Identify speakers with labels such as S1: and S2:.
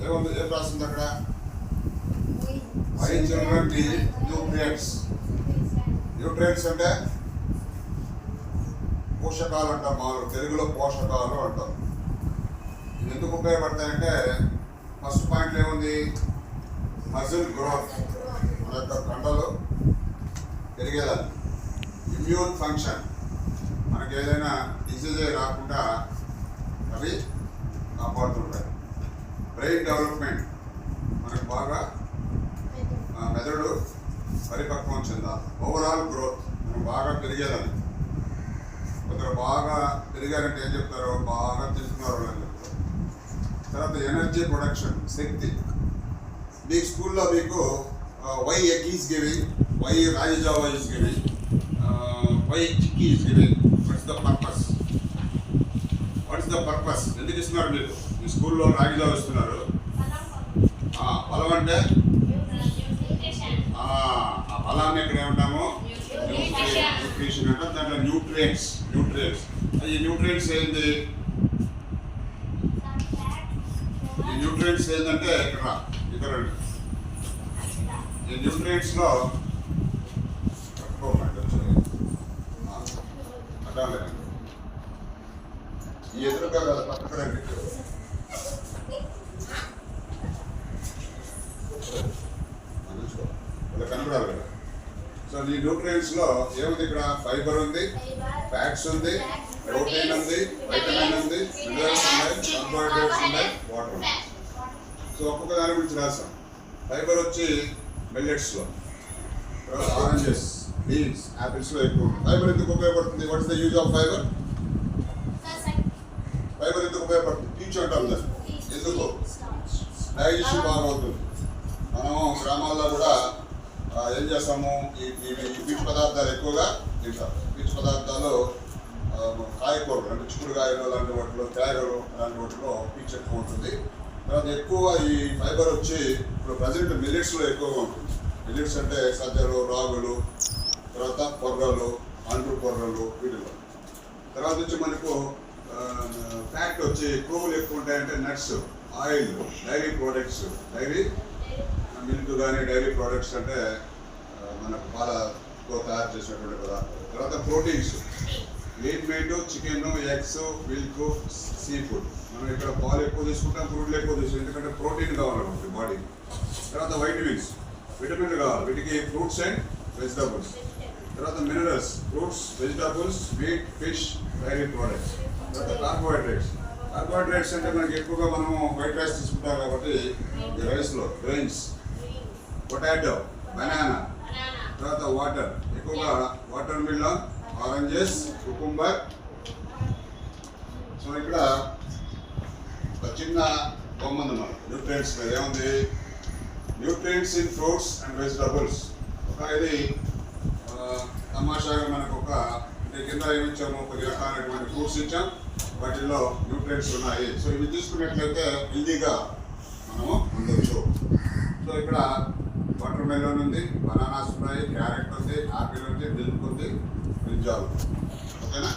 S1: ఏముంది, ఏం రాస్తుంది అక్కడ? Why children need nutrients. Nutrients అంటే పోషకాలు అంటాం, మామూలు తెలుగులో పోషకాలు అంటాం. ఇవి ఎందుకు ఉపయోగపడతాయంటే ఫస్ట్ పాయింట్ ఏముంది, మజిల్ గ్రోత్, మన యొక్క కండలు పెరిగేదాన్ని. ఇమ్యూన్ ఫంక్షన్, మనకి ఏదైనా డిసీజే రాకుండా అవి కాపాడుతుంటాయి. బ్రెయిన్ డెవలప్మెంట్, మనకు బాగా మెదడు పరిపక్వం చెందాలి. ఓవరాల్ గ్రోత్, మనం బాగా పెరిగేదాన్ని. కొందరు బాగా పెరిగారంటే ఏం చెప్తారు, బాగా తింటున్నారు అని చెప్తారు. తర్వాత ఎనర్జీ ప్రొడక్షన్, శక్తి. మీకు స్కూల్లో మీకు why egg is giving, why ragi java is giving, why chikki is giving, what's the purpose? What's the purpose? ఎందుకు ఇస్తున్నారు మీరు? మీ స్కూల్లో రాగి జావా ఇస్తున్నారు. బలం అంటే ఆ బలాన్ని ఇక్కడ ఏమంటాము, న్యూట్రిషన్ అంటాం. దాంట్లో న్యూట్రియంట్స్. ఈ న్యూట్రియంట్స్ ఏంది? ఈ న్యూట్రియంట్స్ ఏంటంటే ఇక్కడ ఈ న్యూట్రియంట్స్ లో ఈ ఎదురుగా కదా పక్కడండి. కనపడాలి కదా. సో ఈ న్యూట్రియంట్స్ లో ఏముంది? ఇక్కడ ఫైబర్ ఉంది, ఫ్యాట్స్ ఉంది, ప్రోటీన్ ఉంది, వైటమిన్ ఉంది, మినరల్స్ ఉన్నాయి, కార్బోహైడ్రేట్స్ ఉన్నాయి, వాటర్ ఉంది. సో ఒక్కొక్క దాని గురించి రాసాం. ఫైబర్ వచ్చి మిల్లెట్స్ లో, ఆరెంజెస్, బీన్స్, యాపిల్స్ లో ఎక్కువ. ఫైబర్ ఎందుకు ఉపయోగపడుతుంది? What's the use of fibre? Fibre ఎందుకు ఉపయోగపడుతుంది? పీచు అంటాం దాన్ని. ఎందుకు? డైజెషన్ బాగా అవుతుంది. మనము గ్రామాల్లో కూడా ఏం చేస్తాము, ఈ పీచు పదార్థాలు ఎక్కువగా తింటాం. పీచు పదార్థాలు కాయకూరలు అంటే చిక్కుడుకాయలు లాంటి వాటిలో, క్యారెలు లాంటి వాటిలో పీచు ఎక్కువ ఉంటుంది. తర్వాత ఎక్కువ ఈ ఫైబర్ వచ్చి ఇప్పుడు ప్రజెంట్ మిల్లెట్స్లో ఎక్కువగా ఉంటుంది. మిల్లెట్స్ అంటే సజ్జలు, రాగులు, తర్వాత కొర్రలు, అంటు కొర్రలు, వీటిలో. తర్వాత వచ్చి మనకు ఫ్యాట్ వచ్చి కొవ్వులు ఎక్కువ ఉంటాయంటే nuts, oil, dairy products, dairy milk కానీ డైరీ ప్రోడక్ట్స్ అంటే మనకు పాలతో తయారు చేసినటువంటి పదార్థాలు. తర్వాత proteins, meat, chicken, eggs, milk, seafood. మనం ఇక్కడ పాలు ఎక్కువ తీసుకుంటాం, ఫ్రూట్లు ఎక్కువ తీసుకుంటాం, ఎందుకంటే ప్రోటీన్ కావాలనుకుంటుంది బాడీకి. తర్వాత విటమిన్లు కావాలి, వీటికి ఫ్రూట్స్ అండ్ వెజిటబుల్స్. తర్వాత minerals, fruits, vegetables, meat, fish, dairy products. తర్వాత కార్బోహైడ్రేట్స్ అంటే మనకి ఎక్కువగా మనము వైట్ రైస్ తీసుకుంటాం కాబట్టి ఈ రైస్లో గ్రెయిన్స్, పొటాటో, బనానా. తర్వాత వాటర్, ఎక్కువగా water melon, oranges, cucumber. So ఇక్కడ ఒక చిన్న బొమ్మ ఉంది మనకు న్యూట్రియంట్స్ మీద. ఏముంది? Nutrients in fruits and vegetables. ఒక ఇది తమాషాగా మనకు ఒక కింద ఏమిచ్చాము, కొద్ది రకాలైనటువంటి ఫ్రూట్స్ ఇచ్చాం, వాటిల్లో న్యూట్రియంట్స్ ఉన్నాయి. సో ఇవి తీసుకున్నట్లయితే హెల్దీగా మనము ఉండొచ్చు. సో ఇక్కడ వాటర్ మెలన్ ఉంది, బనానాస్ ఉన్నాయి, క్యారెట్ ఉంది, ఆపిల్ ఉంది, మిల్క్ ఉంది, బ్రింజాల్. ఓకేనా?